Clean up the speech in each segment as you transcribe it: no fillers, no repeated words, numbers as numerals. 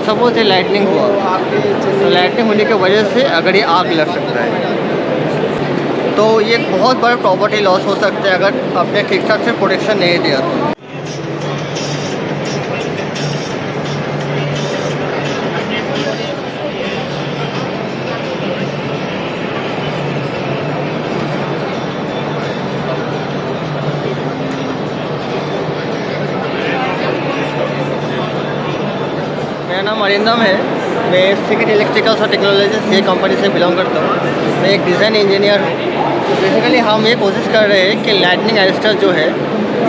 Suppose ये lightning हुआ, तो लाइटनिंग होने की वजह से अगर ये आग लग सकता है, तो ये बहुत बड़ा प्रॉपर्टी लॉस हो सकता है अगर आपने ठीक ठाक से प्रोटेक्शन नहीं दिया तो। मेरा नाम अरिंदम है। मैं सिकिट इलेक्ट्रिकल्स और टेक्नोलॉजीज ये कंपनी से बिलोंग करता हूँ। मैं एक डिज़ाइन इंजीनियर हूँ। बेसिकली हम ये कोशिश कर रहे हैं कि लाइटनिंग अरेस्टर जो है,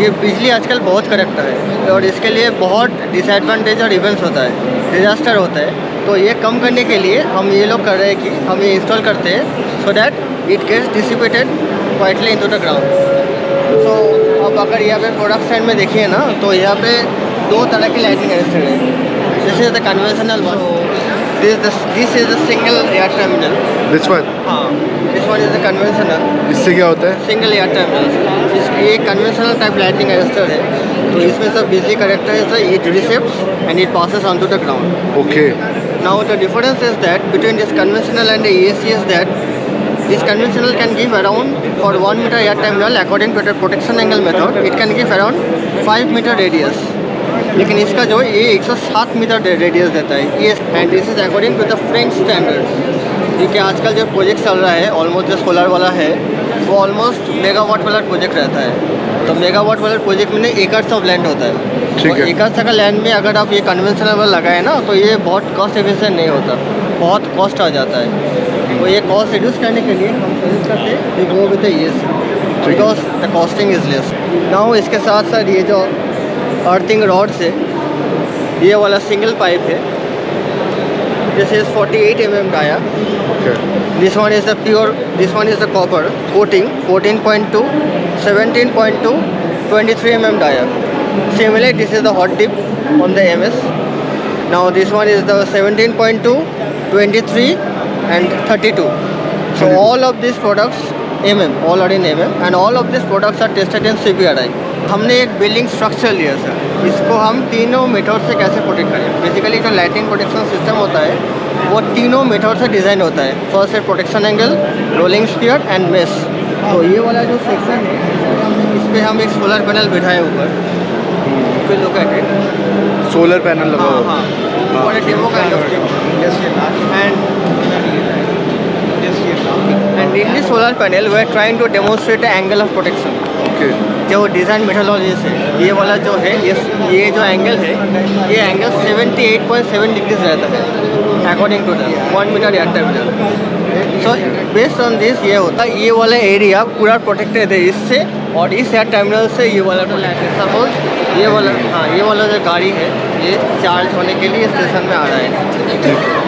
ये बिजली आजकल बहुत कड़कता है और इसके लिए बहुत डिसएडवांटेज और इवेंट्स होता है, डिज़ास्टर होता है। तो ये कम करने के लिए हम ये लोग कर रहे हैं कि हम ये इंस्टॉल करते हैं so that it gets dissipated quietly into the ground. So अब अगर यहाँ पे प्रोडक्ट साइड में देखिए ना, तो यहाँ पे दो तरह की लाइटनिंग अरेस्टर है। This is the conventional one. This is the single air terminal. Which one? हाँ, this one is the conventional. इससे क्या होता है? Single air terminal. ये conventional type lighting arrestor है। तो इसमें सब बिजली करेक्टर है, it receives and it passes onto the ground. Okay. Now the difference is that between this conventional and the AAC is that this conventional can give around for 1 meter air terminal according to the protection angle method. It can give around 5 meter radius. लेकिन इसका जो ये 107 metre radius देता है ये, and this is according to the French standard. क्योंकि आजकल जो प्रोजेक्ट चल रहा है ऑलमोस्ट जो सोलर वाला है वो ऑलमोस्ट मेगावाट वाला प्रोजेक्ट रहता है। तो मेगावाट वाला प्रोजेक्ट में एकर्स ऑफ लैंड होता है। ठीक है। एकर्स का लैंड में अगर आप ये कन्वेंशनल वाला लगाए ना, तो ये बहुत कॉस्ट एफिशिएंट नहीं होता, बहुत कॉस्ट आ जाता है। तो ये कॉस्ट रिड्यूस करने के लिए हम सजेस्ट करते हैं we go with the because the costing is less. Now इसके साथ साथ ये जो अर्थिंग रॉड से ये वाला सिंगल पाइप है, this is 48 mm dia. This one is the pure, this one is the copper coating 14.2, 17.2, 23 mm dia. Similarly, this is the hot tip on the MS. Now this one is the 17.2, 23 and 32. So all of these products mm, all are in mm, and all of these products are tested in CBRI. हमने एक building structure लिया sir, इसको हम तीनों method से कैसे protect करें। Basically जो लाइटिंग प्रोटेक्शन सिस्टम होता है वो तीनों मेथड से डिज़ाइन होता है। फर्स्ट है protection angle, rolling sphere and mesh. तो ये वाला जो सेक्शन है इस पर हम एक सोलर पैनल बिठाए ऊपर, फिर look at it, solar panel लगा हुआ। हाँ, और demo kind of thing. And in this solar panel we are trying to demonstrate the angle of protection. Okay. जो डिज़ाइन मेथोडोलॉजी से ये वाला जो है ये जो एंगल है ये एंगल 78.7 डिग्रीज रहता है according to the 1 metre air terminal. So based on this ये होता है ये वाला एरिया पूरा प्रोटेक्टेड है इससे, और इस एयर टर्मिनल से ये वाला प्रोटेक्टेड। सपोज ये वाला, हाँ, ये वाला जो गाड़ी है ये चार्ज होने के लिए स्टेशन में आ रहा है।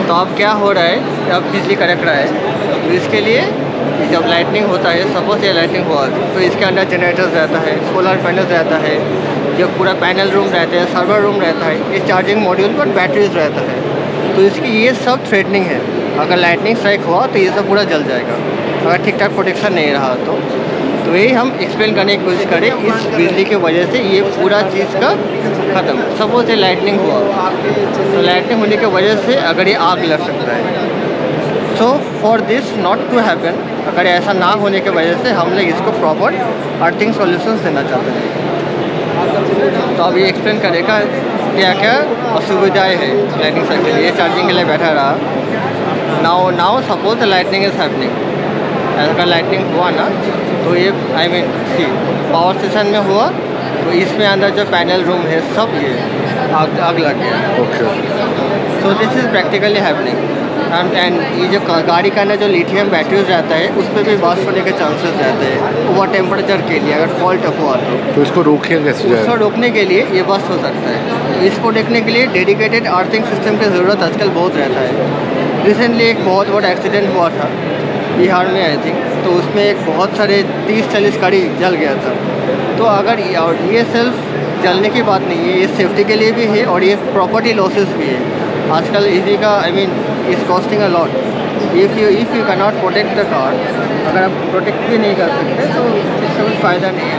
तो अब क्या हो रहा है, अब बिजली कड़क रहा है, तो इसके लिए जब लाइटनिंग होता है, सपोज ये लाइटनिंग हुआ तो इसके अंदर जनरेटर्स रहता है, सोलर पैनल रहता है, जो पूरा पैनल रूम रहता है, सर्वर रूम रहता है, इस चार्जिंग मॉड्यूल पर बैटरीज रहता है। तो इसकी ये सब थ्रेटनिंग है। अगर लाइटनिंग स्ट्राइक हुआ तो ये सब पूरा जल जाएगा अगर ठीक ठाक प्रोटेक्शन नहीं रहा तो यही हम एक्सप्लेन करने की कोशिश करें। इस बिजली की वजह से ये पूरा चीज़ का ख़त्म। सपोज ये लाइटनिंग हुआ तो लाइटनिंग होने की वजह से अगर ये आग लग सकता है। So for this not to happen, अगर ऐसा ना होने की वजह से हम लोग इसको प्रॉपर अर्थिंग सॉल्यूशंस देना चाहते हैं। तो अब ये एक्सप्लेन करेगा क्या क्या असुविधाएँ हैं लाइटिंग साइड के लिए। चार्जिंग के लिए बैठा रहा, now suppose the lightning is happening. अगर लाइटनिंग हुआ ना तो ये I mean see power station में हुआ तो इसमें अंदर जो पैनल रूम है सब ये आग लग गया। Okay. So this is practically happening. And ये जो गाड़ी का अंदर जो लिथियम बैटरीज रहता है उस पर भी बास्ट होने के चांसेस रहते हैं ओवर टेम्परेचर के लिए, अगर फॉल्ट हुआ तो इसको रोके कैसे जाए? उसको रोकने के लिए ये बस्ट हो सकता है। तो इसको देखने के लिए डेडिकेटेड अर्थिंग सिस्टम की ज़रूरत आजकल बहुत रहता है। रिसेंटली एक बहुत बड़ा एक्सीडेंट हुआ था बिहार में आई थिंक, तो उसमें एक बहुत सारे 30-40 गाड़ी जल गया था। तो अगर ये सिर्फ जलने की बात नहीं है, ये सेफ्टी के लिए भी है और ये प्रॉपर्टी लॉसेस भी है। आजकल इसी का I mean is costing a lot. If you can not protect the car, अगर आप प्रोटेक्ट भी नहीं कर सकते तो इसका कुछ फ़ायदा नहीं है।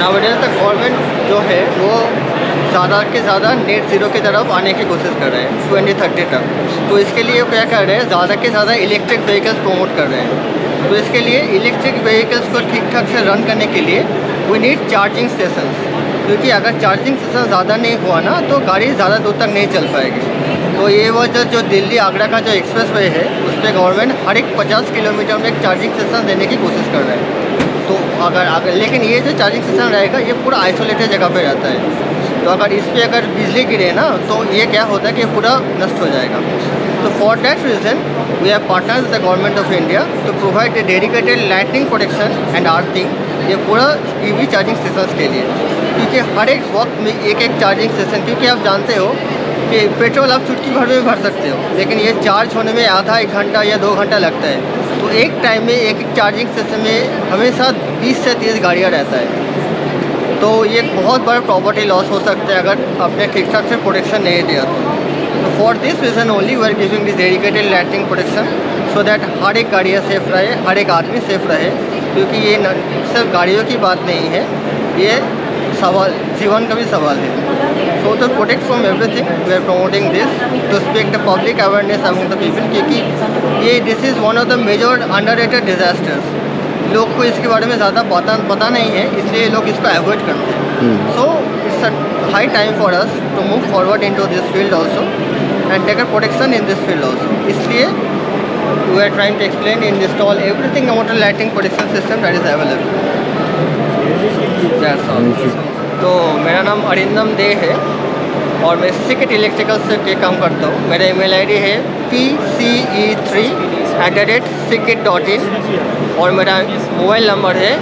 Now it is the government जो है वो ज़्यादा के ज़्यादा नेट ज़ीरो की तरफ आने की कोशिश कर रहे हैं 2030 तक। तो इसके लिए वो क्या कर रहे हैं, ज़्यादा के ज़्यादा इलेक्ट्रिक व्हीकल्स प्रमोट कर रहे हैं। तो इसके लिए इलेक्ट्रिक व्हीकल्स को ठीक ठाक से रन करने के लिए वी नीड चार्जिंग स्टेशंस, क्योंकि अगर चार्जिंग स्टेशन ज़्यादा नहीं हुआ ना तो गाड़ी ज़्यादा दूर तक नहीं चल पाएगी। तो ये वजह जो दिल्ली आगरा का जो एक्सप्रेस वे है उस पर गवर्नमेंट हर एक 50 किलोमीटर में एक चार्जिंग स्टेशन देने की कोशिश कर रहे हैं। तो अगर लेकिन ये जो चार्जिंग स्टेशन रहेगा ये पूरा आइसोलेटेड जगह पे रहता है। तो अगर इस पर अगर बिजली गिरे ना तो ये क्या होता है कि पूरा नष्ट हो जाएगा। तो for that reason we have partners with the government of India to provide a dedicated lightning protection and earthing, ये पूरा EV चार्जिंग स्टेशन के लिए। क्योंकि हर एक वक्त में एक एक चार्जिंग स्टेशन, क्योंकि आप जानते हो कि पेट्रोल आप चुटकी भर में भर सकते हो, लेकिन ये चार्ज होने में आधा 1 घंटा या 2 घंटा लगता है। तो एक टाइम में एक चार्जिंग स्टेशन में हमेशा 20 से 30 गाड़ियाँ रहता है। तो ये बहुत बड़ा प्रॉपर्टी लॉस हो सकता है अगर आपने ठीक ठाक से प्रोटेक्शन नहीं दिया तो for this reason only we are giving this dedicated lighting protection so that हर एक गाड़ियाँ सेफ रहे, हर एक आदमी सेफ रहे। क्योंकि ये सिर्फ गाड़ियों की बात नहीं है, ये सवाल जीवन का भी सवाल है। So to protect from everything, we are promoting this to speak the public awareness among the people, क्योंकि ये this is one of the major underrated disasters। लोग को इसके बारे में ज़्यादा पता नहीं है, इसलिए लोग इसको अवॉइड करते हैं। So it's a high time for us to move forward into this field also and take a protection in this field also। इसलिए we are trying to explain and install everything about the lighting protection system that is available। That's all। तो मेरा नाम अरिंदम दे है और मैं सिकेट electrical से के काम करता हूँ। मेरा ईमेल आईडी है pce3@siket.in और मेरा मोबाइल नंबर है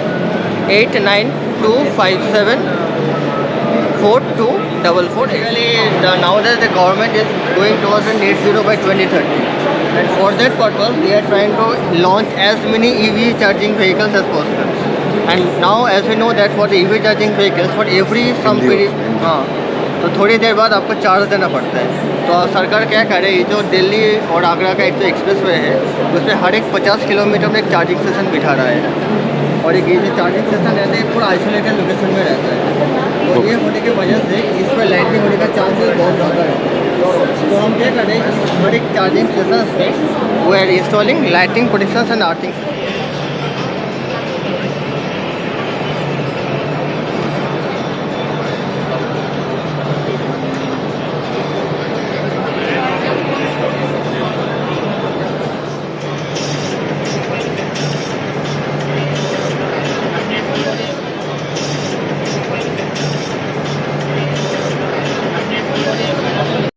8925742444। Now that the government is going towards a net zero by 2030, and for that purpose they are trying to launch as many EV charging vehicles as possible। And now as we know that for the EV charging vehicles for every some period, हाँ, तो थोड़ी देर बाद आपको charge देना पड़ता है। तो सरकार क्या करे, ये जो दिल्ली और आगरा का एक जो एक्सप्रेस वे है उसमें हर एक 50 किलोमीटर में एक चार्जिंग स्टेशन बिठा रहा है। और एक ये जो चार्जिंग स्टेशन रहता है पूरा आइसोलेटेड लोकेशन में रहता है। तो ये होने की वजह से इस पर लाइटिंग होने का चांसेस बहुत ज़्यादा रहता है। तो हम क्या करें, हर एक चार्जिंग स्टेशन में we are installing lighting protection and earthing.